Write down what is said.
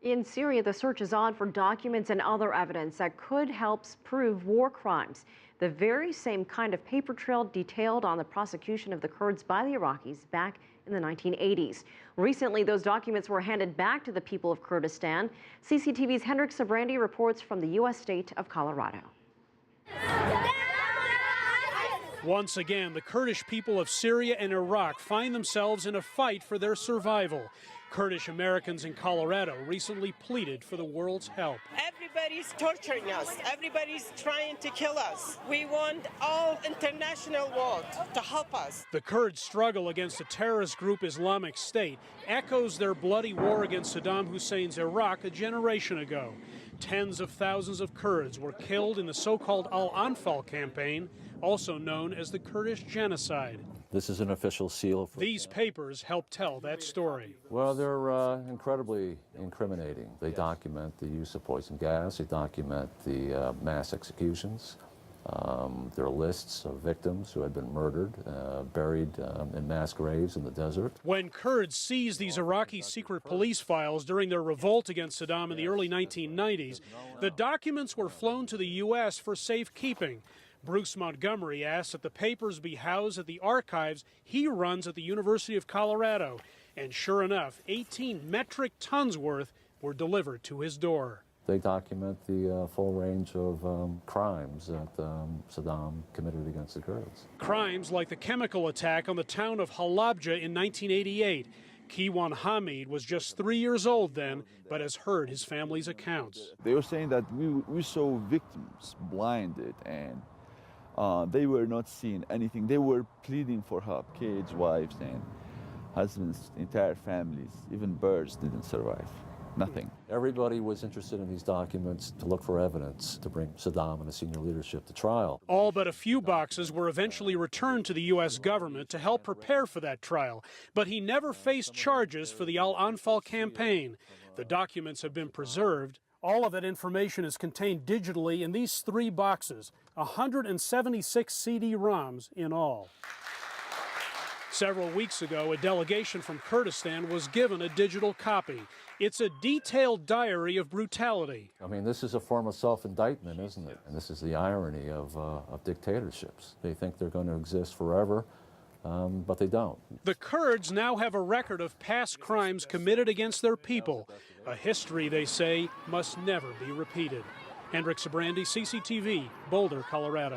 In Syria, the search is on for documents and other evidence that could help prove war crimes. The very same kind of paper trail detailed on the prosecution of the Kurds by the Iraqis back in the 1980s. Recently, those documents were handed back to the people of Kurdistan. CCTV's Hendrik Sybrandy reports from the U.S. state of Colorado. Once again, the Kurdish people of Syria and Iraq find themselves in a fight for their survival. Kurdish Americans in Colorado recently pleaded for the world's help. Everybody's torturing us. Everybody's trying to kill us. We want all international world to help us. The Kurds' struggle against the terrorist group Islamic State echoes their bloody war against Saddam Hussein's Iraq a generation ago. Tens of thousands of Kurds were killed in the so-called Al-Anfal campaign, also known as the Kurdish genocide. This is an official seal. These papers help tell that story. Well, they're incredibly incriminating. They document the use of poison gas. They document the mass executions. There are lists of victims who had been murdered, buried in mass graves in the desert. When Kurds seized these Iraqi secret police files during their revolt against Saddam in the early 1990s, the documents were flown to the U.S. for safekeeping. Bruce Montgomery asked that the papers be housed at the archives he runs at the University of Colorado. And sure enough, 18 metric tons worth were delivered to his door. They document the full range of crimes that Saddam committed against the Kurds. Crimes like the chemical attack on the town of Halabja in 1988. Kiwan Hamid was just 3 years old then, but has heard his family's accounts. They were saying that we saw victims blinded and they were not seeing anything. They were pleading for help. Kids, wives, and husbands, entire families, even birds didn't survive. Nothing. Everybody was interested in these documents to look for evidence to bring Saddam and the senior leadership to trial. All but a few boxes were eventually returned to the U.S. government to help prepare for that trial, but he never faced charges for the Al-Anfal campaign. The documents have been preserved. All of that information is contained digitally in these 3 boxes, 176 CD-ROMs in all. Several weeks ago, a delegation from Kurdistan was given a digital copy. It's a detailed diary of brutality. I mean, this is a form of self-indictment, isn't it? And this is the irony of dictatorships. They think they're going to exist forever, but they don't. The Kurds now have a record of past crimes committed against their people, a history they say must never be repeated. Hendrik Sybrandy, CCTV, Boulder, Colorado.